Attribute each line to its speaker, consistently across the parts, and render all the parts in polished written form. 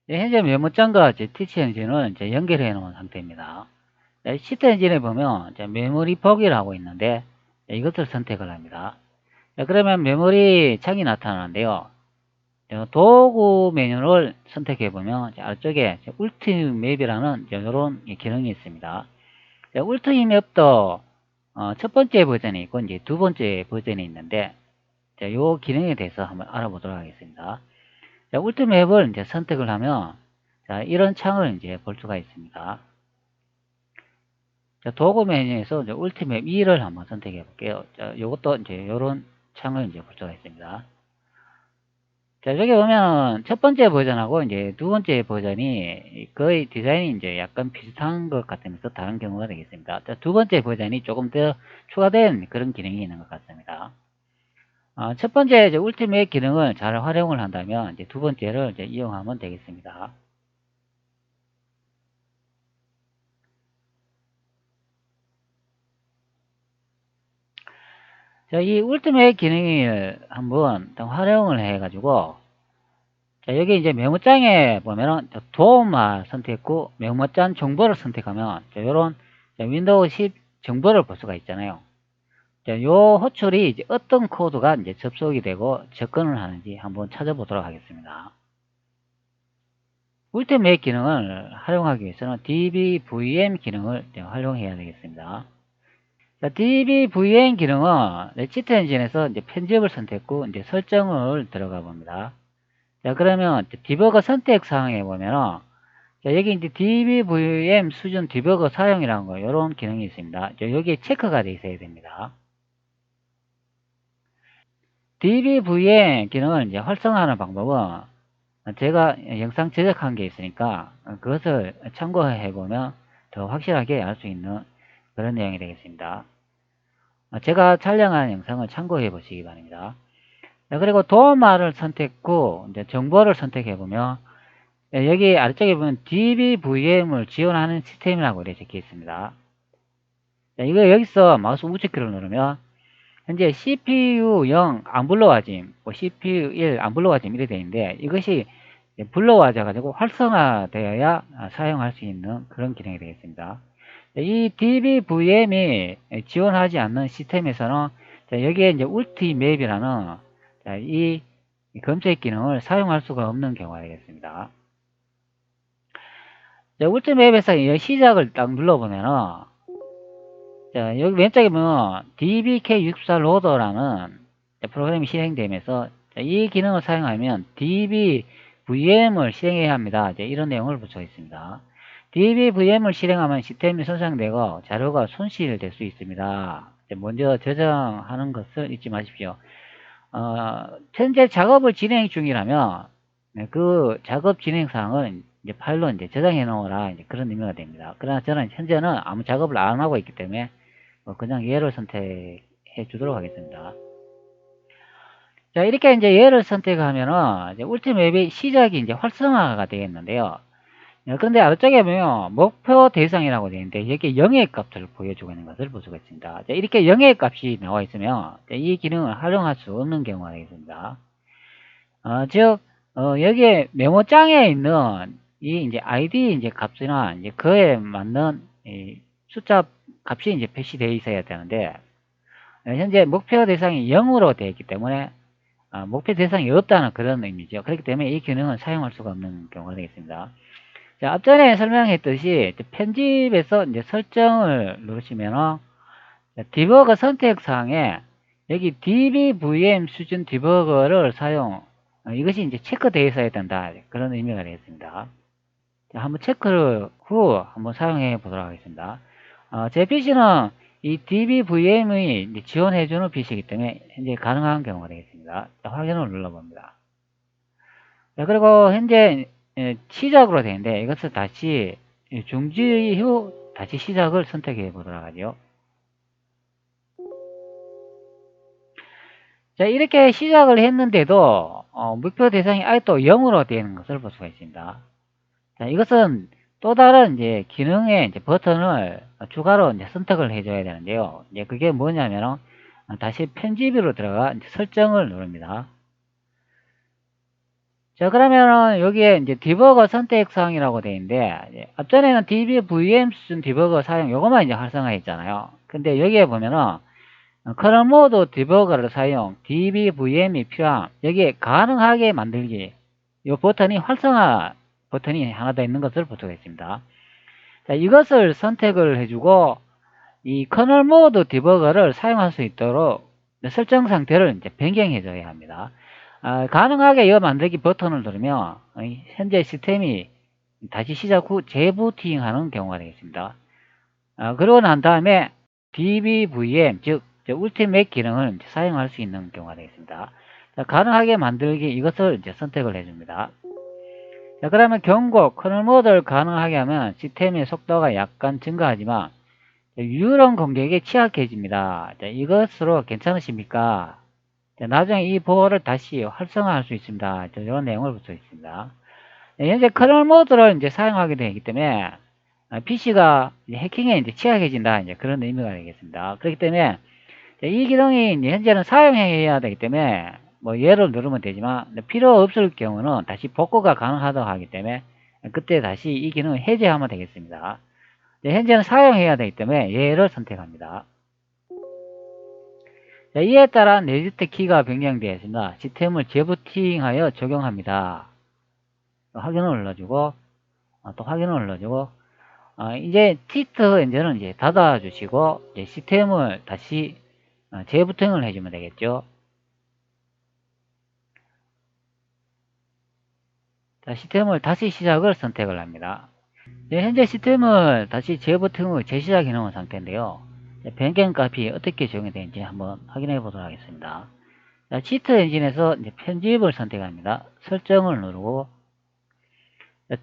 Speaker 1: 현재 메모장과 티치 엔진을 연결해 놓은 상태입니다. 시트 엔진에 보면 메모리 보기라고 있는데 이것을 선택을 합니다. 그러면 메모리 창이 나타나는데요. 도구 메뉴를 선택해 보면 아래쪽에 울티맵이라는 이런 기능이 있습니다. 울티맵도 첫 번째 버전이 있고 이제 두 번째 버전이 있는데 이 기능에 대해서 한번 알아보도록 하겠습니다. 울티맵을 선택을 하면 이런 창을 볼 수가 있습니다. 도구 메뉴에서 울티맵 2를 한번 선택해 볼게요. 이것도 이런 창을 볼 수가 있습니다. 여기 보면 첫 번째 버전하고 두 번째 버전이 거의 디자인이 약간 비슷한 것 같으면서 다른 경우가 되겠습니다. 두 번째 버전이 조금 더 추가된 그런 기능이 있는 것 같습니다. 첫 번째 울티메이트 기능을 잘 활용을 한다면 두 번째를 이용하면 되겠습니다. 이 울티메이트 기능을 한번 활용을 해가지고 여기 메모장에 보면은 도움만 선택 후 메모장 정보를 선택하면 이런 윈도우 10 정보를 볼 수가 있잖아요. 요 호출이 어떤 코드가 접속이 되고 접근을 하는지 한번 찾아보도록 하겠습니다. 울티메이트 기능을 활용하기 위해서는 dbvm 기능을 활용해야 되겠습니다. dbvm 기능은 치트 엔진에서 편집을 선택 후 설정을 들어가 봅니다. 그러면 디버거 선택 사항에 보면은 여기 dbvm 수준 디버거 사용이라는 거 이런 기능이 있습니다. 여기에 체크가 되어 있어야 됩니다. dbvm 기능을 활성화하는 방법은 제가 영상 제작한 게 있으니까 그것을 참고해 보면 더 확실하게 알 수 있는 그런 내용이 되겠습니다. 제가 촬영한 영상을 참고해 보시기 바랍니다. 그리고 도어말을 선택 후 정보를 선택해 보면 여기 아래쪽에 보면 dbvm을 지원하는 시스템이라고 이렇게 적혀 있습니다. 이거 여기서 마우스 우측키를 누르면 현재 CPU 0 안 불러와짐, CPU 1 안 불러와짐 이렇게 되어 있는데 이것이 불러와져 가지고 활성화되어야 사용할 수 있는 그런 기능이 되겠습니다. 이 dbvm이 지원하지 않는 시스템에서는 여기에 울티맵이라는 이 검색 기능을 사용할 수가 없는 경우가 되겠습니다. 울티맵에서 시작을 딱 눌러보면은 여기 왼쪽에 보면 dbk64 로더라는 프로그램이 실행되면서 이 기능을 사용하면 dbvm을 실행해야 합니다. 이런 내용을 붙여 있습니다. dbvm을 실행하면 시스템이 손상되고 자료가 손실될 수 있습니다. 먼저 저장하는 것을 잊지 마십시오. 현재 작업을 진행 중이라면 그 작업 진행 사항은 파일로 저장해 놓으라 그런 의미가 됩니다. 그러나 저는 현재는 아무 작업을 안 하고 있기 때문에 그냥 예를 선택해 주도록 하겠습니다. 자, 이렇게 예를 선택하면은 울티맵의 시작이 활성화가 되겠는데요. 그런데 아래쪽에 보면 목표 대상이라고 되어 있는데 여기 0의 값을 보여주고 있는 것을 볼 수가 있습니다. 자, 이렇게 0의 값이 나와 있으면 이 기능을 활용할 수 없는 경우가 되겠습니다. 즉 여기에 메모장에 있는 이 ID 값이나 그에 맞는 숫자 값이 표시되어 있어야 되는데 현재 목표 대상이 0으로 되어 있기 때문에 목표 대상이 없다는 그런 의미죠. 그렇기 때문에 이 기능은 사용할 수가 없는 경우가 되겠습니다. 자, 앞전에 설명했듯이 편집에서 설정을 누르시면 디버거 선택사항에 여기 dbvm 수준 디버거를 사용 이것이 체크되어 있어야 된다 그런 의미가 되겠습니다. 자, 한번 체크 후 한번 사용해 보도록 하겠습니다. 제 PC는 이 dbvm이 지원해주는 PC이기 때문에 현재 가능한 경우가 되겠습니다. 자, 확인을 눌러봅니다. 자, 그리고 현재 시작으로 되는데 이것을 다시 중지 후 다시 시작을 선택해 보도록 하죠. 자, 이렇게 시작을 했는데도 목표 대상이 아직도 0으로 되는 것을 볼 수가 있습니다. 자, 이것은 또 다른 기능의 버튼을 추가로 선택을 해줘야 되는데요. 그게 뭐냐면 다시 편집으로 들어가 설정을 누릅니다. 자, 그러면은 여기에 이제 디버거 선택 사항이라고 되어 있는데, 앞전에는 DBVM 수준 디버거 사용 요것만 이제 활성화했잖아요. 근데 여기에 보면은 커널 모드 디버거를 사용, DBVM이 필요함, 여기에 가능하게 만들기, 이 버튼이 활성화 버튼이 하나 더 있는 것을 볼 수가 있습니다. 자, 이것을 선택을 해주고 이 커널 모드 디버거를 사용할 수 있도록 설정 상태를 이제 변경해 줘야 합니다. 가능하게 이어 만들기 버튼을 누르면 현재 시스템이 다시 시작 후 재부팅하는 경우가 되겠습니다. 그러고 난 다음에 DBVM 즉 울티메이트 기능을 사용할 수 있는 경우가 되겠습니다. 자, 가능하게 만들기 이것을 이제 선택을 해줍니다. 자, 그러면 경고 커널 모드를 가능하게 하면 시스템의 속도가 약간 증가하지만 유령 공격에 취약해집니다. 자, 이것으로 괜찮으십니까? 자, 나중에 이 보호를 다시 활성화할 수 있습니다. 자, 이런 내용을 볼 수 있습니다. 현재 커널 모드를 이제 사용하게 되기 때문에 PC가 해킹에 이제 취약해진다. 이제 그런 의미가 되겠습니다. 그렇기 때문에 이 기능이 이제 현재는 사용해야 되기 때문에 뭐 예를 누르면 되지만 필요 없을 경우는 다시 복구가 가능하다고 하기 때문에 그때 다시 이 기능을 해제하면 되겠습니다. 현재는 사용해야 되기 때문에 예를 선택합니다. 자, 이에 따라 레지스트 키가 변경되어 있습니다. 시스템을 재부팅하여 적용합니다. 확인을 눌러주고 또 확인을 눌러주고 이제 티트 엔진은 이제 닫아주시고 이제 시스템을 다시 재부팅을 해주면 되겠죠. 자, 시스템을 다시 시작을 선택을 합니다. 현재 시스템을 다시 재부팅 후 재시작해 놓은 상태인데요. 변경 값이 어떻게 적용이 되는지 한번 확인해 보도록 하겠습니다. 자, 치트 엔진에서 이제 편집을 선택합니다. 설정을 누르고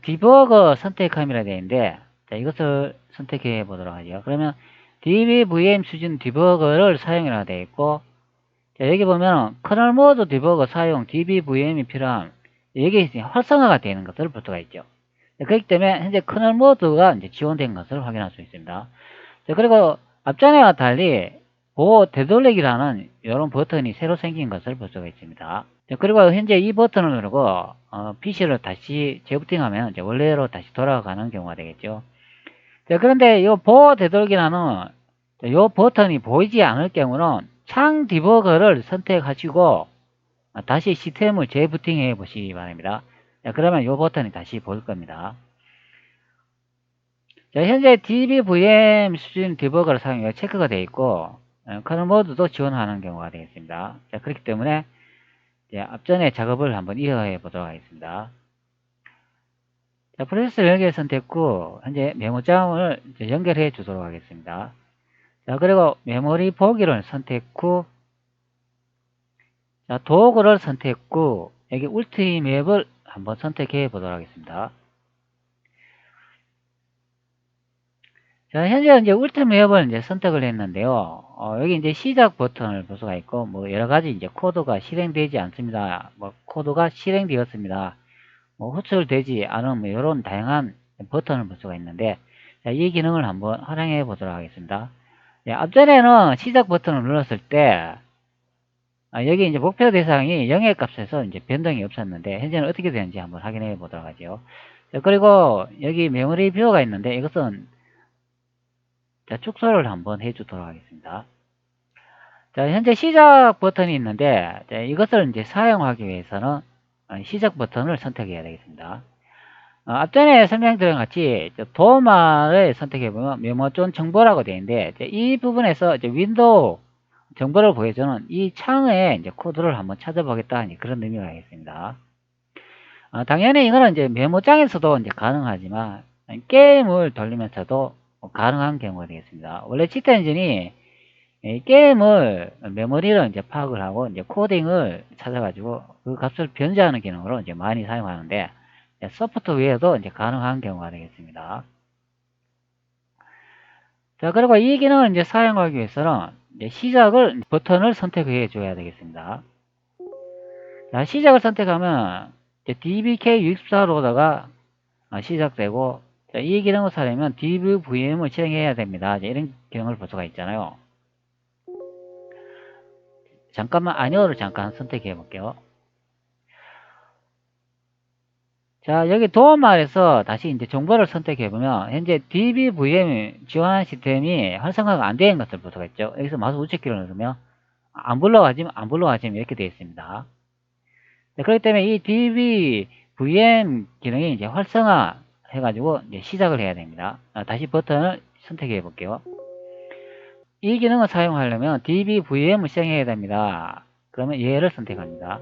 Speaker 1: 디버거 선택함이라 되어 있는데 자, 이것을 선택해 보도록 하죠. 그러면 DBVM 수준 디버거를 사용이라고 되어 있고 자, 여기 보면 커널 모드 디버거 사용 DBVM이 필요함 여기 활성화가 되는 것을 볼 수가 있죠. 그렇기 때문에 현재 커널 모드가 이제 지원된 것을 확인할 수 있습니다. 자, 그리고 앞전에와 달리 보호 되돌리기라는 이런 버튼이 새로 생긴 것을 볼 수가 있습니다. 자, 그리고 현재 이 버튼을 누르고 PC를 다시 재부팅하면 이제 원래로 다시 돌아가는 경우가 되겠죠. 자, 그런데 이 보호 되돌리기라는 이 버튼이 보이지 않을 경우는 창 디버거를 선택하시고 다시 시스템을 재부팅해 보시기 바랍니다. 자, 그러면 이 버튼이 다시 보일 겁니다. 자, 현재 DBVM 수준 디버거를 사용해 체크가 되어 있고 커널 모드도 지원하는 경우가 되겠습니다. 자, 그렇기 때문에 앞전에 작업을 한번 이어해 보도록 하겠습니다. 자, 프로세스 연결 선택 후 현재 메모장을 연결해 주도록 하겠습니다. 자, 그리고 메모리 보기를 선택 후 자, 도구를 선택 후 여기 울티맵을 한번 선택해 보도록 하겠습니다. 자, 현재 이제 울티맵을 이제 선택을 했는데요. 여기 이제 시작 버튼을 볼 수가 있고, 뭐 여러 가지 이제 코드가 실행되지 않습니다. 뭐 코드가 실행되었습니다. 뭐 호출되지 않은 뭐 이런 다양한 버튼을 볼 수가 있는데, 자, 이 기능을 한번 활용해 보도록 하겠습니다. 앞전에는 시작 버튼을 눌렀을 때, 여기 이제 목표 대상이 0의 값에서 이제 변동이 없었는데, 현재는 어떻게 되는지 한번 확인해 보도록 하죠. 자, 그리고 여기 메모리 뷰어가 있는데, 이것은 자, 축소를 한번 해주도록 하겠습니다. 자, 현재 시작 버튼이 있는데, 자, 이것을 이제 사용하기 위해서는 시작 버튼을 선택해야 되겠습니다. 앞전에 설명드린 같이 도마를 선택해보면 메모존 정보라고 되어 있는데, 이 부분에서 이제 윈도우 정보를 보여주는 이 창에 이제 코드를 한번 찾아보겠다. 그런 의미가 있겠습니다. 당연히 이거는 이제 메모장에서도 이제 가능하지만, 게임을 돌리면서도 가능한 경우가 되겠습니다. 원래 치트 엔진이 게임을 메모리를 이제 파악을 하고 이제 코딩을 찾아가지고 그 값을 변제하는 기능으로 이제 많이 사용하는데 소프트웨어도 이제 가능한 경우가 되겠습니다. 자, 그리고 이 기능을 이제 사용하기 위해서는 이제 시작을 버튼을 선택해 줘야 되겠습니다. 자, 시작을 선택하면 이제 DBK64 로더가 시작되고 자, 이 기능을 사려면 DBVM을 실행해야 됩니다. 이런 기능을 볼 수가 있잖아요. 잠깐만 아니오를 잠깐 선택해 볼게요. 자, 여기 도움말에서 다시 이제 정보를 선택해보면, 현재 DBVM 지원하는 시스템이 활성화가 안 된 것을 볼 수가 있죠. 여기서 마우스 우측키를 누르면, 안 불러가지면 이렇게 되어 있습니다. 네, 그렇기 때문에 이 DBVM 기능이 이제 활성화 해가지고 이제 시작을 해야 됩니다. 다시 버튼을 선택해 볼게요. 이 기능을 사용하려면 DBVM을 실행해야 됩니다. 그러면 얘를 선택합니다.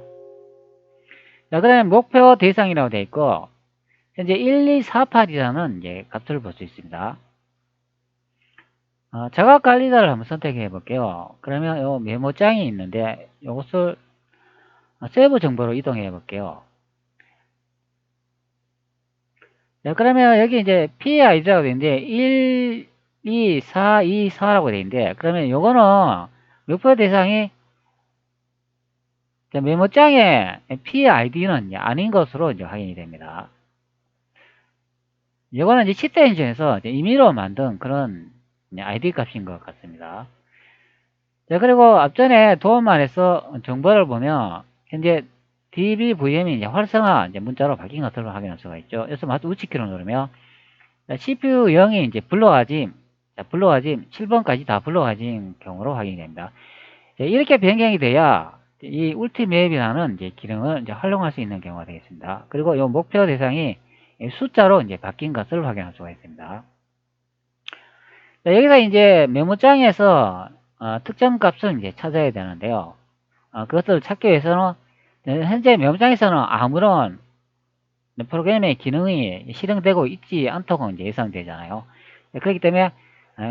Speaker 1: 자, 그 다음에 목표 대상이라고 되어 있고, 현재 1248이라는 이제 값을 볼 수 있습니다. 자각 관리자를 한번 선택해 볼게요. 그러면 요 메모장이 있는데, 이것을 세부 정보로 이동해 볼게요. 자, 그러면 여기 이제 PID라고 되어 있는데, 1, 2, 4, 2, 4라고 되어 있는데, 그러면 요거는 목표 대상이 메모장에 PID는 아닌 것으로 이제 확인이 됩니다. 이거는 이제 시트 엔진에서 임의로 만든 그런 ID 값인 것 같습니다. 자, 그리고 앞전에 도움말에서 정보를 보면 현재 DBVM이 이제 활성화 이제 문자로 바뀐 것을 확인할 수가 있죠. 여기서 마우스 우측키를 누르면 CPU 0이 이제 불러가짐 7번까지 다 불러가진 경우로 확인이 됩니다. 이렇게 변경이 돼야 이 울티맵이라는 이제 기능을 이제 활용할 수 있는 경우가 되겠습니다. 그리고 이 목표 대상이 숫자로 이제 바뀐 것을 확인할 수가 있습니다. 자, 여기서 이제 메모장에서 특정 값을 이제 찾아야 되는데요. 그것을 찾기 위해서는 현재 메모장에서는 아무런 프로그램의 기능이 실행되고 있지 않다고 이제 예상되잖아요. 그렇기 때문에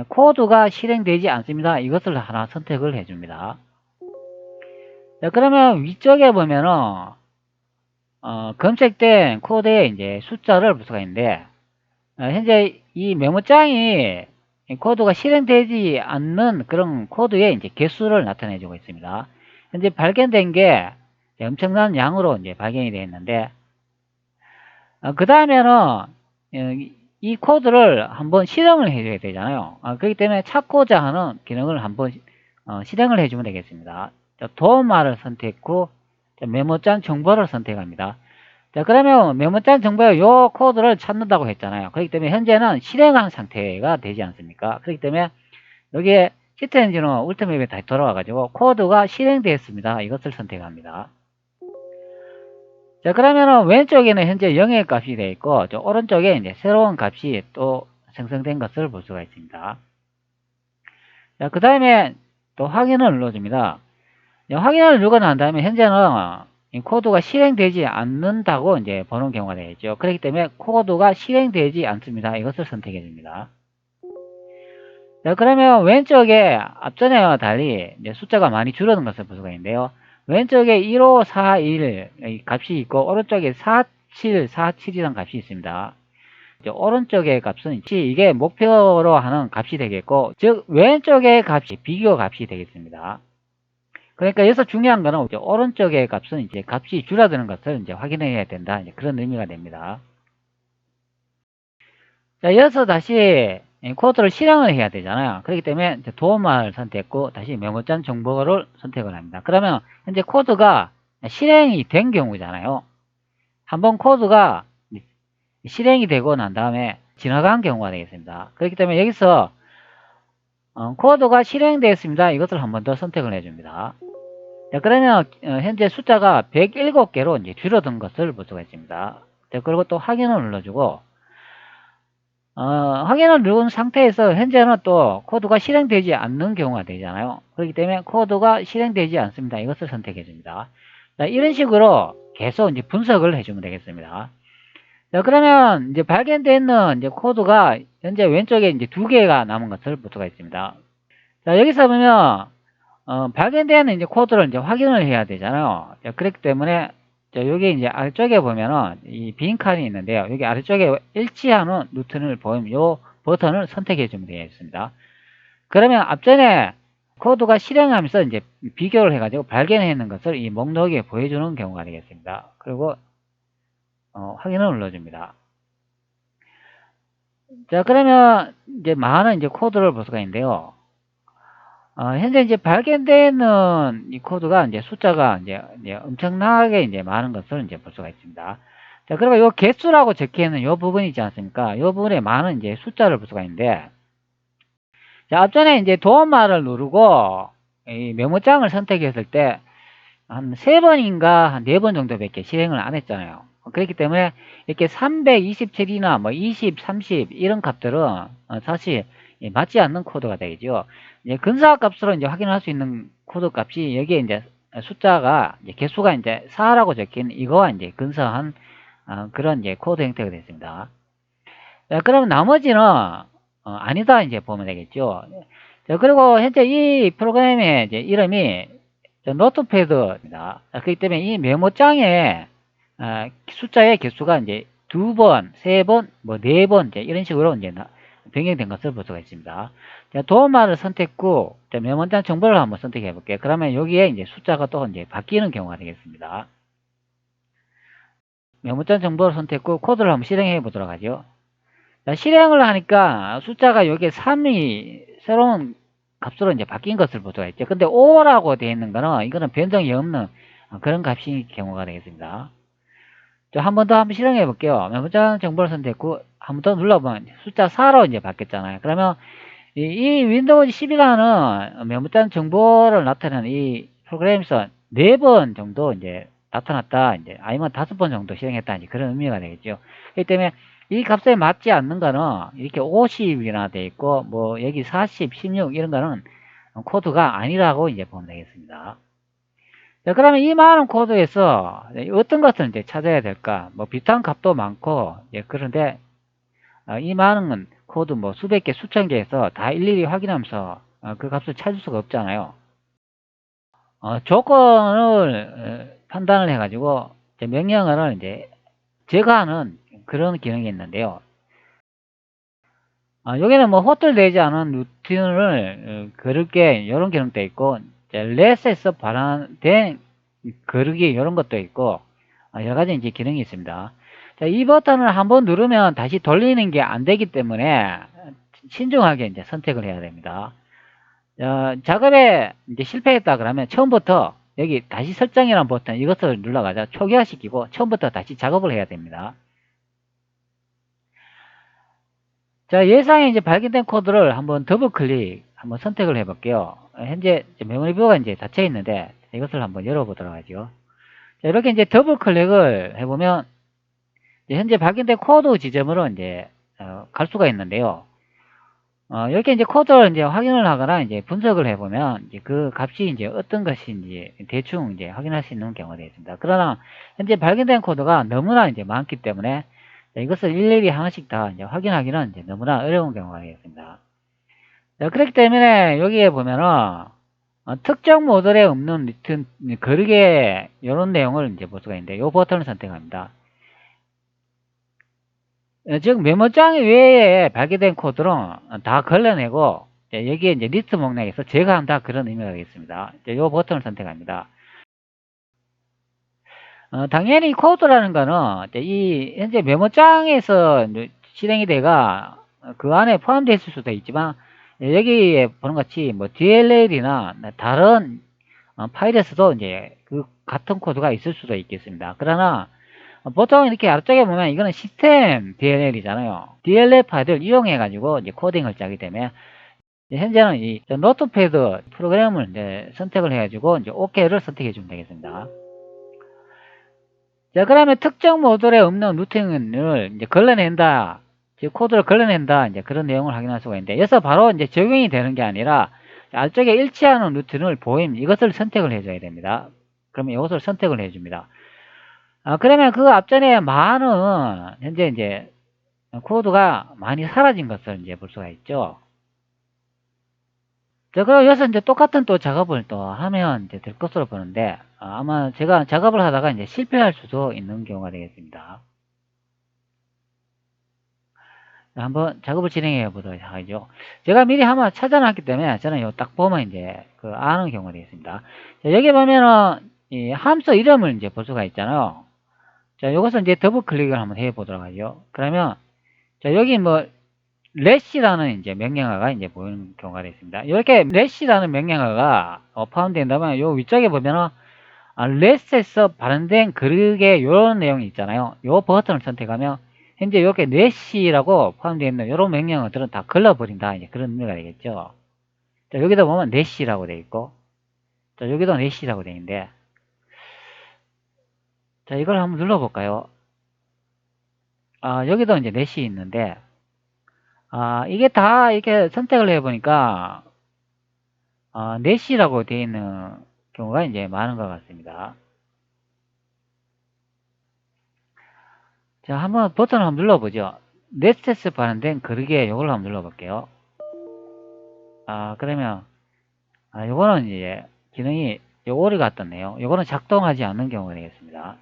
Speaker 1: 코드가 실행되지 않습니다. 이것을 하나 선택을 해줍니다. 자, 그러면 위쪽에 보면은 검색된 코드에 이제 숫자를 볼 수가 있는데 현재 이 메모장이 코드가 실행되지 않는 그런 코드의 이제 개수를 나타내주고 있습니다. 현재 발견된 게 엄청난 양으로 이제 발견이 되어 있는데 그 다음에는 이 코드를 한번 실행을 해줘야 되잖아요. 그렇기 때문에 찾고자 하는 기능을 한번 실행을 해주면 되겠습니다. 도움말을 선택 후 메모장 정보를 선택합니다. 자, 그러면 메모장 정보에 요 코드를 찾는다고 했잖아요. 그렇기 때문에 현재는 실행한 상태가 되지 않습니까? 그렇기 때문에 여기에 시트 엔진은 울트맵에 다시 돌아와 가지고 코드가 실행되었습니다. 이것을 선택합니다. 자, 그러면은 왼쪽에는 현재 0의 값이 되어 있고 오른쪽에 이제 새로운 값이 또 생성된 것을 볼 수가 있습니다. 자, 그 다음에 또 확인을 눌러줍니다. 확인을 누르고 난 다음에 현재는 이 코드가 실행되지 않는다고 이제 보는 경우가 되겠죠. 그렇기 때문에 코드가 실행되지 않습니다. 이것을 선택해 줍니다. 자, 그러면 왼쪽에 앞전에와 달리 이제 숫자가 많이 줄어든 것을 볼 수가 있는데요. 왼쪽에 1541 값이 있고 오른쪽에 4747이라는 값이 있습니다. 오른쪽의 값은 이게 목표로 하는 값이 되겠고, 즉 왼쪽의 값이 비교 값이 되겠습니다. 그러니까 여기서 중요한 거는 이제 오른쪽의 값은 이제 값이 줄어드는 것을 이제 확인해야 된다. 이제 그런 의미가 됩니다. 자, 이어서 다시 코드를 실행을 해야 되잖아요. 그렇기 때문에 도움말 선택 후 다시 메모장 정보를 선택을 합니다. 그러면 현재 코드가 실행이 된 경우잖아요. 한번 코드가 실행이 되고 난 다음에 지나간 경우가 되겠습니다. 그렇기 때문에 여기서 코드가 실행되었습니다. 이것을 한 번 더 선택을 해줍니다. 자, 그러면 현재 숫자가 107개로 이제 줄어든 것을 볼 수가 있습니다. 자, 그리고 또 확인을 눌러주고 확인을 누른 상태에서 현재는 또 코드가 실행되지 않는 경우가 되잖아요. 그렇기 때문에 코드가 실행되지 않습니다. 이것을 선택해 줍니다. 자, 이런 식으로 계속 이제 분석을 해주면 되겠습니다. 자, 그러면 이제 발견되는 이제 코드가 현재 왼쪽에 이제 2개가 남은 것을 볼 수가 있습니다. 자, 여기서 보면 발견되는 이제 코드를 이제 확인을 해야 되잖아요. 자, 그렇기 때문에 여기 이제 아래쪽에 보면은 이 빈 칸이 있는데요. 여기 아래쪽에 일치하는 루트를 보이면 요 버튼을 선택해 주면 되겠습니다. 그러면 앞전에 코드가 실행하면서 이제 비교를 해가지고 발견했는 것을 이 목록에 보여주는 경우가 되겠습니다. 그리고 확인을 눌러줍니다. 자, 그러면 이제 많은 이제 코드를 볼 수가 있는데요. 현재 이제 발견되는 이 코드가 이제 숫자가 이제 엄청나게 이제 많은 것을 이제 볼 수가 있습니다. 자, 그리고 요 개수라고 적혀 있는 요 부분이 있지 않습니까? 요 부분에 많은 이제 숫자를 볼 수가 있는데, 자, 앞전에 이제 도움말을 누르고 이 메모장을 선택했을 때 한 3번인가 한 4번 정도밖에 실행을 안 했잖아요. 그렇기 때문에 이렇게 327이나 뭐 20, 30 이런 값들은 사실 맞지 않는 코드가 되겠죠. 이제 근사 값으로 이제 확인할 수 있는 코드 값이 여기에 이제 숫자가 이제 개수가 이제 4라고 적힌 이거와 이제 근사한 그런 이제 코드 형태가 됐습니다. 자, 그러면 나머지는 아니다 이제 보면 되겠죠. 자, 그리고 현재 이 프로그램의 이제 이름이 노트패드입니다. 그렇기 때문에 이 메모장에 숫자의 개수가 이제 2번, 3번, 뭐 4번 이제 이런 식으로 이제 변경된 것을 볼 수가 있습니다. 자, 도움말을 선택 후 메모장 정보를 한번 선택해 볼게요. 그러면 여기에 이제 숫자가 또 이제 바뀌는 경우가 되겠습니다. 메모장 정보를 선택 후 코드를 한번 실행해 보도록 하죠. 자, 실행을 하니까 숫자가 여기에 3이 새로운 값으로 이제 바뀐 것을 볼 수가 있죠. 근데 5라고 되어 있는 거는 이거는 변동이 없는 그런 값인 경우가 되겠습니다. 한 번 더 한번 실행해 볼게요. 메모장 정보를 선택 후 한 번 더 눌러보면 숫자 4로 이제 바뀌었잖아요. 그러면 이 윈도우 10이라는 메모장 정보를 나타내는 이 프로그램에서 4번 정도 이제 나타났다, 이제 아니면 5번 정도 실행했다, 이제 그런 의미가 되겠죠. 그렇기 때문에 이 값에 맞지 않는 거는 이렇게 50이나 돼 있고, 뭐 여기 40, 16 이런 거는 코드가 아니라고 이제 보면 되겠습니다. 자, 그러면 이 많은 코드에서 어떤 것을 이제 찾아야 될까? 뭐 비슷한 값도 많고, 그런데 이 많은 코드 뭐 수백 개, 수천 개에서 다 일일이 확인하면서 그 값을 찾을 수가 없잖아요. 조건을 판단을 해가지고 명령어를 이제 제거하는 그런 기능이 있는데요. 여기는 뭐 호출되지 않은 루틴을 거르게 이런 기능도 있고, 렛에서 발환된 거르기 이런 것도 있고, 여러 가지 이제 기능이 있습니다. 자, 이 버튼을 한번 누르면 다시 돌리는 게 안 되기 때문에 신중하게 이제 선택을 해야 됩니다. 작업에 이제 실패했다 그러면 처음부터 여기 다시 설정이라는 버튼 이것을 눌러가자 초기화시키고 처음부터 다시 작업을 해야 됩니다. 자, 예상에 이제 발견된 코드를 한번 더블 클릭 한번 선택을 해 볼게요. 현재 메모리 뷰가 이제 닫혀 있는데 이것을 한번 열어보도록 하죠. 자, 이렇게 이제 더블 클릭을 해보면 현재 발견된 코드 지점으로 이제 갈 수가 있는데요. 이렇게 이제 코드를 이제 확인을 하거나 이제 분석을 해보면 이제 그 값이 이제 어떤 것인지 대충 이제 확인할 수 있는 경우가 되겠습니다. 그러나 현재 발견된 코드가 너무나 이제 많기 때문에 이것을 일일이 하나씩 다 이제 확인하기는 이제 너무나 어려운 경우가 되겠습니다. 자, 그렇기 때문에 여기에 보면은 특정 모델에 없는 리턴 거르게 이런 내용을 이제 볼 수가 있는데 이 버튼을 선택합니다. 즉 메모장 외에 발견된 코드는 다 걸러내고 여기에 이제 리스트 목록에서 제거한다 그런 의미가 되겠습니다. 이 버튼을 선택합니다. 당연히 코드라는 거는 이 현재 메모장에서 실행이 돼가 그 안에 포함되어 있을 수도 있지만 여기에 보는 같이 뭐 DLL이나 다른 파일에서도 이제 그 같은 코드가 있을 수도 있겠습니다. 그러나 보통 이렇게 아래쪽에 보면 이거는 시스템 DLL이잖아요. DLL 파일을 이용해 가지고 이제 코딩을 짜기 때문에 현재는 이 노트패드 프로그램을 이제 선택을 해 가지고 이제 OK를 선택해 주면 되겠습니다. 자, 그러면 특정 모듈에 없는 루틴을 이제 걸러낸다. 즉, 코드를 걸러낸다. 이제 그런 내용을 확인할 수가 있는데, 여기서 바로 이제 적용이 되는 게 아니라, 앞쪽에 일치하는 루틴을 보임, 이것을 선택을 해줘야 됩니다. 그러면 이것을 선택을 해줍니다. 그러면 그 앞전에 많은, 현재 이제, 코드가 많이 사라진 것을 이제 볼 수가 있죠. 자, 그럼 여기서 이제 똑같은 또 작업을 또 하면 이제 될 것으로 보는데, 아마 제가 작업을 하다가 이제 실패할 수도 있는 경우가 되겠습니다. 한번 작업을 진행해 보도록 하죠. 제가 미리 한번 찾아놨기 때문에 저는 요 딱 보면 이제 그 아는 경우가 되겠습니다. 자, 여기 보면은 이 함수 이름을 이제 볼 수가 있잖아요. 자, 요것을 이제 더블 클릭을 한번 해 보도록 하죠. 그러면 자, 여기 뭐 let이라는 이제 명령어가 이제 보이는 경우가 되겠습니다. 이렇게 let이라는 명령어가 포함된다면 요 위쪽에 보면은 레스에서 발행된 그릇의 요런 내용이 있잖아요. 요 버튼을 선택하면 현재 이렇게 넷이라고 포함되어 있는 요런 명령어들은 다 걸러버린다. 이제 그런 의미가 되겠죠. 자, 여기다 보면 넷이라고 되어 있고, 자, 여기도 넷이라고 되어 있는데, 자, 이걸 한번 눌러볼까요? 여기도 이제 넷이 있는데, 이게 다 이렇게 선택을 해보니까, 넷이라고 되어 있는 경우가 이제 많은 것 같습니다. 자, 한번 버튼을 한번 눌러보죠. 넷에서 발행된 그릇에 요걸 한번 눌러볼게요. 그러면, 요거는 이제 기능이 요 오류가 떴네요. 요거는 작동하지 않는 경우가 되겠습니다.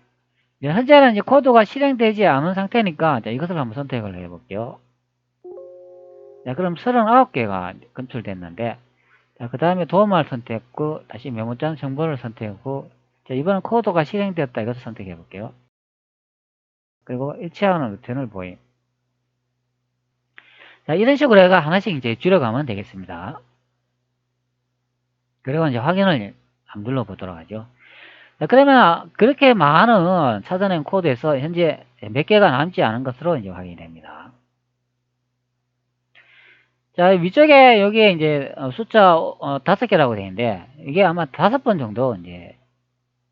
Speaker 1: 현재는 이제 코드가 실행되지 않은 상태니까, 자, 이것을 한번 선택을 해볼게요. 자, 그럼 39개가 검출됐는데, 자, 그 다음에 도움을 선택했고, 다시 메모장 정보를 선택했고, 자, 이번엔 코드가 실행되었다. 이것을 선택해 볼게요. 그리고 일치하는 루틴을 보임. 자, 이런 식으로 해가 하나씩 이제 줄여가면 되겠습니다. 그리고 이제 확인을 한번 눌러보도록 하죠. 자, 그러면 그렇게 많은 찾아낸 코드에서 현재 몇 개가 남지 않은 것으로 이제 확인이 됩니다. 자, 위쪽에 여기에 이제 숫자 5개라고 되어 있는데, 이게 아마 5번 정도 이제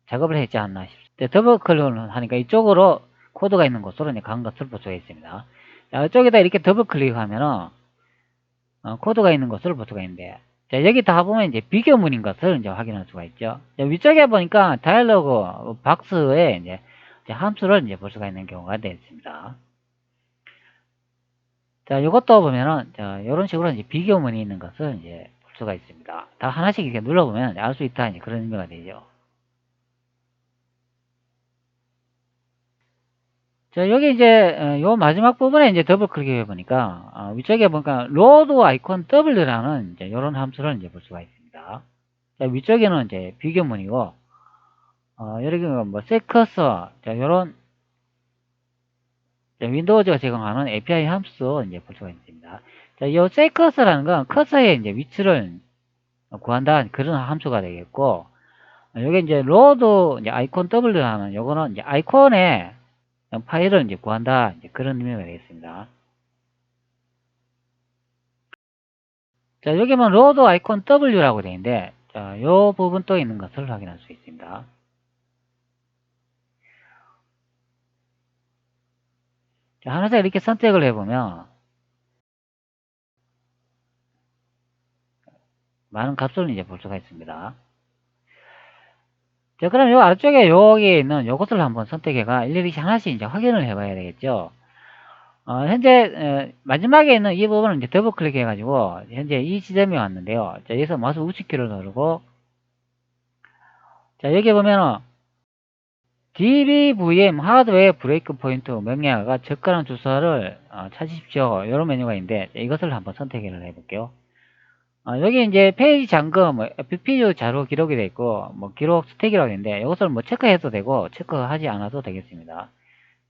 Speaker 1: 작업을 했지 않나 싶습니다. 더블 클릭을 하니까 이쪽으로 코드가 있는 곳으로 이제 간 것을 볼 수가 있습니다. 자, 이쪽에다 이렇게 더블 클릭하면은 코드가 있는 곳을 볼 수가 있는데, 자, 여기 다 보면 이제 비교문인 것을 이제 확인할 수가 있죠. 자, 위쪽에 보니까 다이얼로그 박스에 이제 함수를 이제 볼 수가 있는 경우가 되어 있습니다. 자, 이것도 보면은, 자, 이런 식으로 이제 비교문이 있는 것을 이제 볼 수가 있습니다. 다 하나씩 이렇게 눌러보면 알 수 있다, 이제 그런 의미가 되죠. 자, 여기 이제, 요 마지막 부분에 이제 더블 클릭해 보니까, 위쪽에 보니까 로드 아이콘 W라는 이제 요런 함수를 이제 볼 수가 있습니다. 자, 위쪽에는 이제 비교문이고, 여기는 뭐, 셋커서, 자, 요런, 자, 윈도우즈가 제공하는 API 함수 이제 볼 수가 있습니다. 자, 요 셋커서라는 건 커서의 이제 위치를 구한다 그런 함수가 되겠고, 요게 이제 로드 이제 아이콘 W라는 요거는 이제 아이콘의 파일을 이제 구한다 이제 그런 의미가 되겠습니다. 자, 여기 보면 로드 아이콘 W라고 되어 있는데, 자, 요 부분 또 있는 것을 확인할 수 있습니다. 자, 하나씩 이렇게 선택을 해보면, 많은 값을 이제 볼 수가 있습니다. 자, 그럼 요 아래쪽에 여기에 있는 요것을 한번 선택해가 일일이 하나씩 이제 확인을 해봐야 되겠죠. 현재, 마지막에 있는 이 부분을 이제 더블 클릭해가지고, 현재 이 지점이 왔는데요. 자, 여기서 마우스 우측키를 누르고, 자, 여기 보면은, DBVM 하드웨어 브레이크 포인트 명령어가 적절한 주소를 찾으십시오. 이런 메뉴가 있는데 이것을 한번 선택을 해볼게요. 여기 이제 페이지 잠금, FPU 자료 기록이 되어 있고 뭐 기록 스택이라고 있는데 이것을 뭐 체크해도 되고 체크하지 않아도 되겠습니다.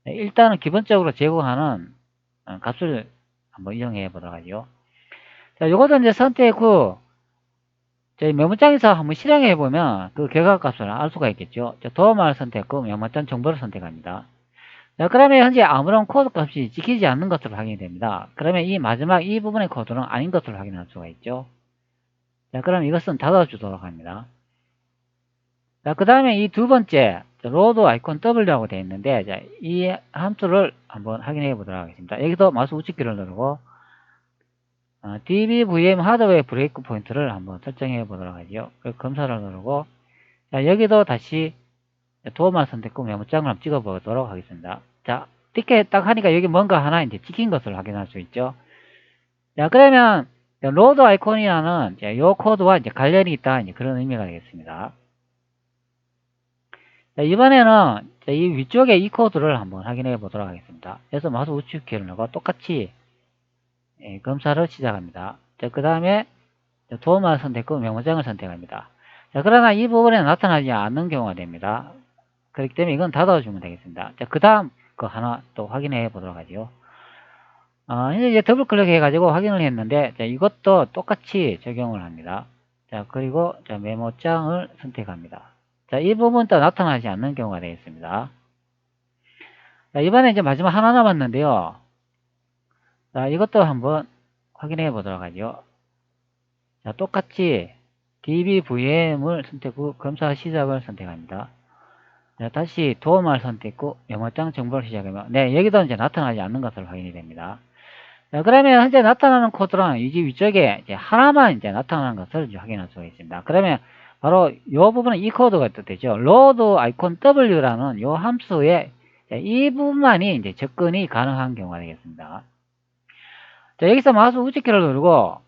Speaker 1: 일단은 기본적으로 제공하는 값을 한번 이용해 보도록 하죠. 자, 이것은 이제 선택 후 저희 메모장에서 한번 실행해 보면 그 결과값을 알 수가 있겠죠. 도움을 선택 후 메모장 정보를 선택합니다. 자, 그러면 현재 아무런 코드 값이 지키지 않는 것으로 확인이 됩니다. 그러면 이 마지막 이 부분의 코드는 아닌 것으로 확인할 수가 있죠. 자, 그럼 이것은 닫아주도록 합니다. 자, 그 다음에 이 두 번째 로드 아이콘 W라고 되어 있는데, 자, 이 함수를 한번 확인해 보도록 하겠습니다. 여기도 마우스 우측키를 누르고 DBVM 하드웨어 브레이크 포인트를 한번 설정해 보도록 하죠. 검사를 누르고, 자, 여기도 다시 도어만 선택 후 메모장을 한번 찍어 보도록 하겠습니다. 자, 이렇게 딱 하니까 여기 뭔가 하나 이제 찍힌 것을 확인할 수 있죠. 자, 그러면 로드 아이콘이라는 이 코드와 이제 관련이 있다 이제 그런 의미가 되겠습니다. 자, 이번에는 이 위쪽에 이 코드를 한번 확인해 보도록 하겠습니다. 그래서 마우스 우측 키를 누르고 똑같이 검사를 시작합니다. 자, 그 다음에 도어만 선택 후 메모장을 선택합니다. 자, 그러나 이 부분에 나타나지 않는 경우가 됩니다. 그렇기 때문에 이건 닫아주면 되겠습니다. 자, 그 다음 거 하나 또 확인해 보도록 하죠. 현재 이제 더블 클릭 해가지고 확인을 했는데, 자, 이것도 똑같이 적용을 합니다. 자, 그리고 자, 메모장을 선택합니다. 자, 이 부분도 나타나지 않는 경우가 되겠습니다. 자, 이번에 이제 마지막 하나 남았는데요. 자, 이것도 한번 확인해 보도록 하죠. 자, 똑같이 DBVM을 선택 후 검사 시작을 선택합니다. 자, 다시 도움을 선택 후 메모장 정보를 시작하면, 네, 여기도 이제 나타나지 않는 것을 확인이 됩니다. 자, 그러면 현재 나타나는 코드는 이 위쪽에 이제 하나만 이제 나타나는 것을 이제 확인할 수가 있습니다. 그러면 바로 이 부분은 이 코드가 뜻되죠. load 아이콘 W라는 이 함수에 이 부분만이 이제 접근이 가능한 경우가 되겠습니다. 자, 여기서 마우스 우측키를 누르고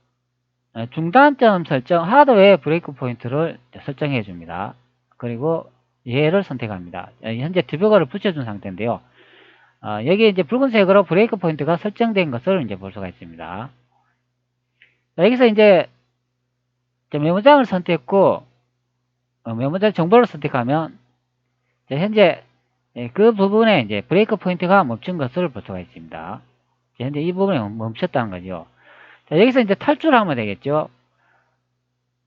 Speaker 1: 중단점 설정 하드웨어 브레이크 포인트를 설정해 줍니다. 그리고 얘를 선택합니다. 현재 디버거를 붙여준 상태인데요. 여기 이제 붉은색으로 브레이크 포인트가 설정된 것을 이제 볼 수가 있습니다. 여기서 이제 메모장을 선택했고, 메모장 정보를 선택하면, 현재 그 부분에 이제 브레이크 포인트가 멈춘 것을 볼 수가 있습니다. 현재 이 부분에 멈췄다는 거죠. 자, 여기서 이제 탈출하면 되겠죠.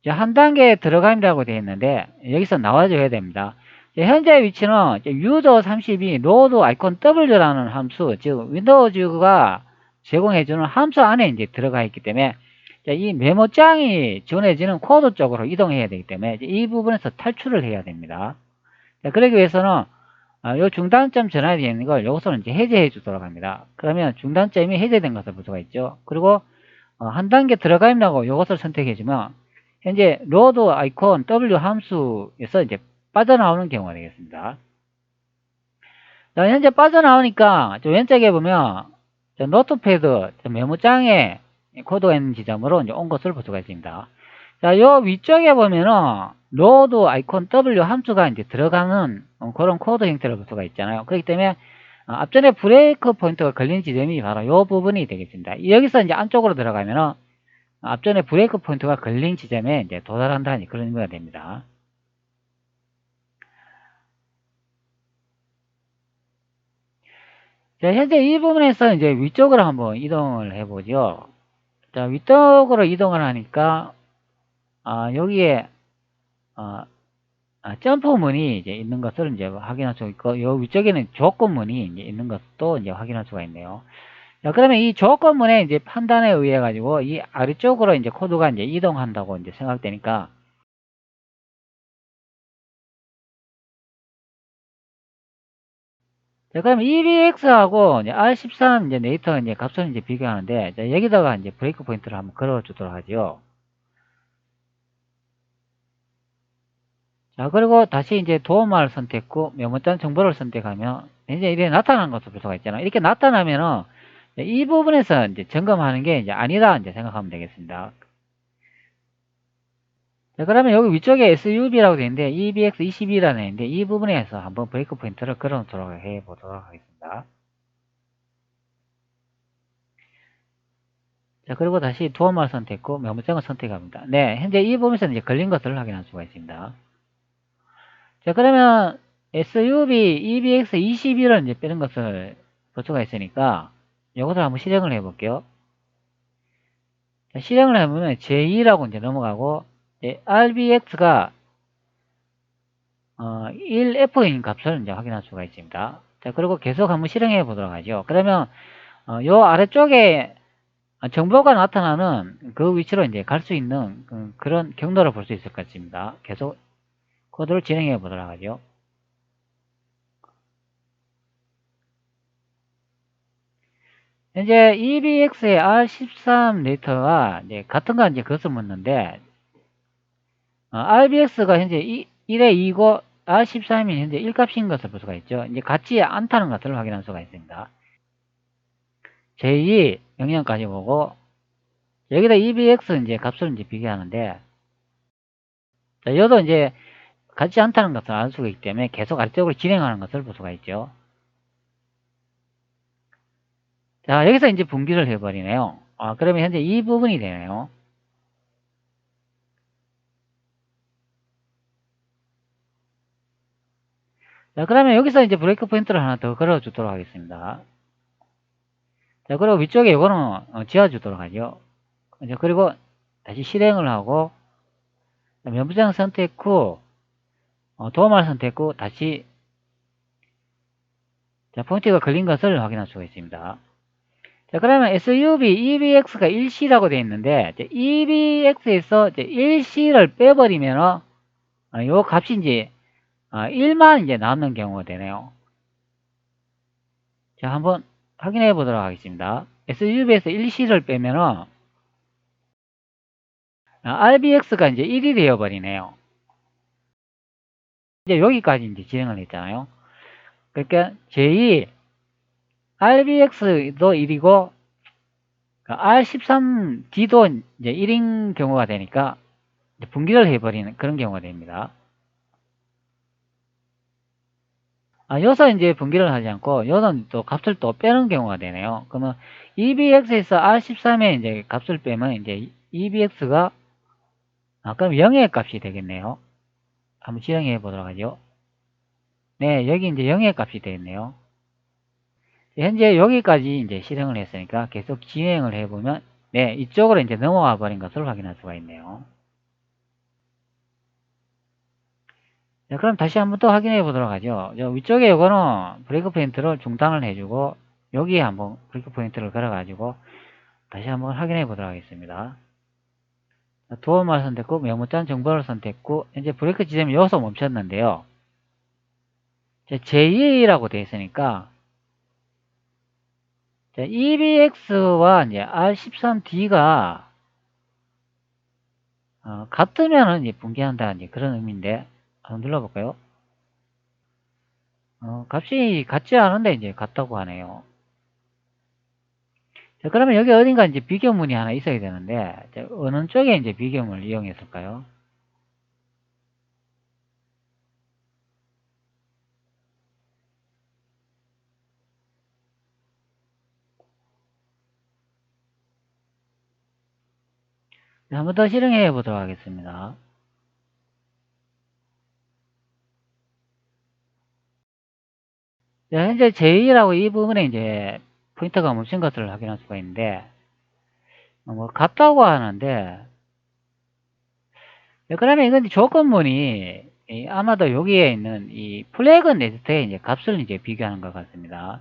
Speaker 1: 한 단계 들어감이라고 되어 있는데, 여기서 나와줘야 됩니다. 현재 위치는 유저 32 로드 아이콘 W라는 함수, 즉 윈도우즈가 제공해주는 함수 안에 이제 들어가 있기 때문에 이 메모장이 전해지는 코드 쪽으로 이동해야 되기 때문에 이 부분에서 탈출을 해야 됩니다. 그러기 위해서는 이 중단점 전환이 되어 있는 걸 여기서는 이제 해제해 주도록 합니다. 그러면 중단점이 해제된 것을 볼 수가 있죠. 그리고 한 단계 들어감이라고 이것을 선택해 주면 현재 로드 아이콘 W 함수에서 이제 빠져나오는 경우가 되겠습니다. 자, 현재 빠져나오니까 왼쪽에 보면 노트패드 메모장에 코드가 있는 지점으로 이제 온 것을 볼 수가 있습니다. 자, 요 위쪽에 보면은 로드 아이콘 W 함수가 이제 들어가는 그런 코드 형태를 볼 수가 있잖아요. 그렇기 때문에 앞전에 브레이크 포인트가 걸린 지점이 바로 요 부분이 되겠습니다. 여기서 이제 안쪽으로 들어가면은 앞전에 브레이크 포인트가 걸린 지점에 이제 도달한다는 그런 의미가 됩니다. 자, 현재 이 부분에서 이제 위쪽으로 한번 이동을 해보죠. 자, 위쪽으로 이동을 하니까, 여기에, 점프문이 이제 있는 것을 이제 확인할 수 있고, 요 위쪽에는 조건문이 이제 있는 것도 이제 확인할 수가 있네요. 자, 그러면 이 조건문의 이제 판단에 의해 가지고 이 아래쪽으로 이제 코드가 이제 이동한다고 이제 생각되니까, 자, 그럼 EBX하고 이제 R13 이제 네이터 이제 값을 이제 비교하는데, 자, 여기다가 이제 브레이크 포인트를 한번 걸어 주도록 하죠. 자, 그리고 다시 이제 도움을 선택 후 메모장 정보를 선택하면 이제 이렇게 나타나는 것을 볼 수가 있잖아요. 이렇게 나타나면은 이 부분에서 이제 점검하는 게 이제 아니다 이제 생각하면 되겠습니다. 자, 그러면 여기 위쪽에 SUB라고 되어 있는데 EBX22라는 애인데 이 부분에서 한번 브레이크 포인트를 걸어 놓도록 해 보도록 하겠습니다. 자, 그리고 다시 도움을 선택 후 메모장을 선택합니다. 네, 현재 이 부분에서 이제 걸린 것을 확인할 수가 있습니다. 자, 그러면 SUB, EBX22를 이제 빼는 것을 볼 수가 있으니까 이것을 한번 실행을 해 볼게요. 자, 실행을 해보면 제2라고 이제 넘어가고 RBX가 1F인 값을 이제 확인할 수가 있습니다. 자, 그리고 계속 한번 실행해 보도록 하죠. 그러면 요 아래쪽에 정보가 나타나는 그 위치로 이제 갈 수 있는 그런 경로를 볼 수 있을 것 같습니다. 계속 코드를 진행해 보도록 하죠. 현재 EBX의 R13 데이터가 이제 같은 거 이제 그것을 묻는데, RBX가 현재 1에 2고 R13이 현재 1값인 것을 볼 수가 있죠. 이제 같지 않다는 것을 확인할 수가 있습니다. 제2 명령까지 보고, 여기다 EBX 이제 값을 이제 비교하는데, 자, 여도 이제 같지 않다는 것을 알 수가 있기 때문에 계속 아래쪽으로 진행하는 것을 볼 수가 있죠. 자, 여기서 이제 분기를 해버리네요. 그러면 현재 이 부분이 되네요. 자, 그러면 여기서 이제 브레이크 포인트를 하나 더 걸어주도록 하겠습니다. 자, 그리고 위쪽에 이거는 지워주도록 하죠. 이제 그리고 다시 실행을 하고, 메모장 선택 후, 도움을 선택했고 다시 자, 포인트가 걸린 것을 확인할 수가 있습니다. 자, 그러면 SUV EBX가 일시라고 되어 있는데 EBX에서 일시를 빼버리면 요 값이 이제 1만 이제 남는 경우가 되네요. 자, 한번 확인해 보도록 하겠습니다. SUV에서 일시를 빼면은 RBX가 이제 1이 되어 버리네요. 이제 여기까지 이제 진행을 했잖아요. 그러니까 제2 RBX도 1이고 R13D도 이제 1인 경우가 되니까 분기를 해버리는 그런 경우가 됩니다. 여기서 이제 분기를 하지 않고 여기서 또 값을 또 빼는 경우가 되네요. 그러면 EBX에서 R13에 이제 값을 빼면 이제 EBX가 그럼 0의 값이 되겠네요. 한번 실행해 보도록 하죠. 네, 여기 이제 0의 값이 되겠네요. 현재 여기까지 이제 실행을 했으니까 계속 진행을 해보면 네, 이쪽으로 이제 넘어와 버린 것을 확인할 수가 있네요. 자, 그럼 다시 한번 또 확인해 보도록 하죠. 위쪽에 이거는 브레이크 포인트를 중단을 해주고 여기에 한번 브레이크 포인트를 걸어 가지고 다시 한번 확인해 보도록 하겠습니다. 도어만 선택했고 메모장 정보를 선택했고 현재 브레이크 지점이 여기서 멈췄는데요. J2라고 되어 있으니까 EBX와 이제 R13D가 같으면은 이제 분기한다 이제 그런 의미인데 한번 눌러볼까요? 값이 같지 않은데 이제 같다고 하네요. 자, 그러면 여기 어딘가 이제 비교문이 하나 있어야 되는데 어느 쪽에 이제 비교문을 이용했을까요? 한번 더 실행해 보도록 하겠습니다. 자, 현재 제2라고 이 부분에 이제 포인터가 멈춘 것을 확인할 수가 있는데 뭐 같다고 하는데 그러면 이건 조건문이 아마도 여기에 있는 이 플래그 네스트의 이제 값을 이제 비교하는 것 같습니다.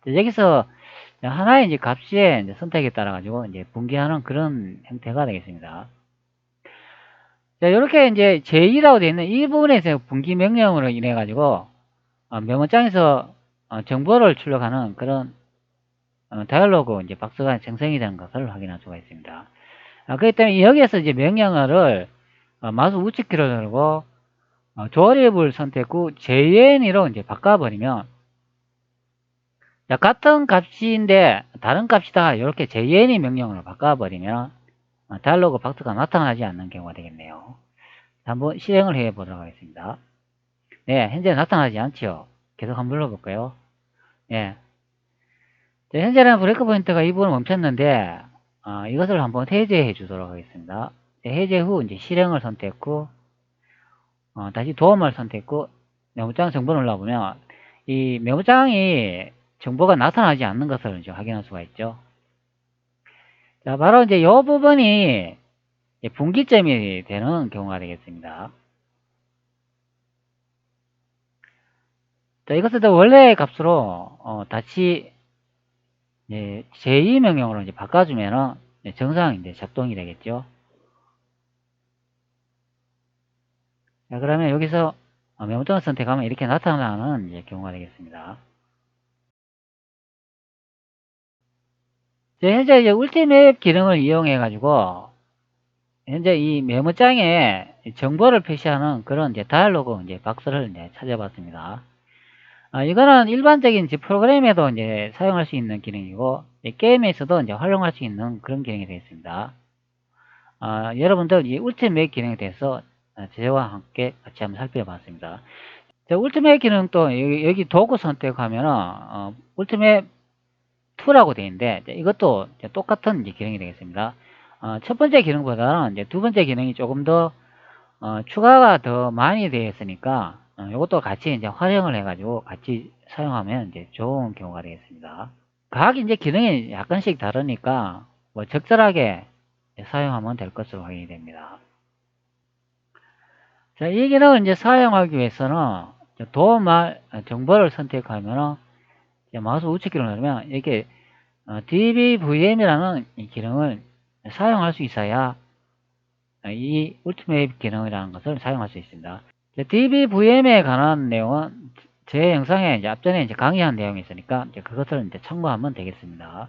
Speaker 1: 여기서 하나의 이제 값의 이제 선택에 따라 가지고 이제 분기하는 그런 형태가 되겠습니다. 자, 이렇게 이제 제2라고 되어 있는 이 부분에서 분기 명령으로 인해 가지고 메모장에서 정보를 출력하는 그런 다이얼로그 이제 박스가 생성이 되는 것을 확인할 수가 있습니다. 그렇기 때문에 여기에서 이제 명령어를 마우스 우측키를 누르고 조립을 선택 후 JN으로 이제 바꿔버리면 자, 같은 값인데 다른 값이다 이렇게 JN이 명령으로 바꿔버리면 다이얼로그 박스가 나타나지 않는 경우가 되겠네요. 한번 실행을 해 보도록 하겠습니다. 네, 현재 나타나지 않죠. 계속 한번 눌러볼까요? 네. 자, 현재는 브레이크 포인트가 이 부분 멈췄는데 이것을 한번 해제해 주도록 하겠습니다. 네, 해제 후 이제 실행을 선택 후 다시 도움을 선택 후 메모장 정보를 눌러보면 이 메모장이 정보가 나타나지 않는 것을 이제 확인할 수가 있죠. 자, 바로 이제 이 부분이 분기점이 되는 경우가 되겠습니다. 자, 이것을 원래의 값으로 다시 제2 명령으로 이제 바꿔주면은 정상 이제 작동이 되겠죠. 자, 그러면 여기서 메모장을 선택하면 이렇게 나타나는 이제 경우가 되겠습니다. 자, 현재 이제 울티맵 기능을 이용해 가지고 현재 이 메모장에 정보를 표시하는 그런 이제 다이얼로그 이제 박스를 이제 찾아봤습니다. 이거는 일반적인 이제 프로그램에도 이제 사용할 수 있는 기능이고 게임에서도 이제 활용할 수 있는 그런 기능이 되겠습니다. 여러분들 이 울티맵 기능에 대해서 저와 함께 같이 한번 살펴봤습니다. 자, 울티맵 기능 또 여기 도구 선택하면은 울티맵 2라고 되어 있는데 이것도 똑같은 이제 기능이 되겠습니다. 첫 번째 기능보다는 이제 두 번째 기능이 조금 더 추가가 더 많이 되어 있으니까 이것도 같이 이제 활용을 해가지고 같이 사용하면 이제 좋은 경우가 되겠습니다. 각 이제 기능이 약간씩 다르니까 뭐 적절하게 사용하면 될 것으로 확인이 됩니다. 자, 이 기능을 이제 사용하기 위해서는 도말 정보를 선택하면 마우스 우측기를 누르면 이렇게 DBVM이라는 이 기능을 사용할 수 있어야 이 울티메이트 기능이라는 것을 사용할 수 있습니다. DBVM에 관한 내용은 제 영상에 이제 앞전에 이제 강의한 내용이 있으니까 이제 그것을 이제 참고하면 되겠습니다.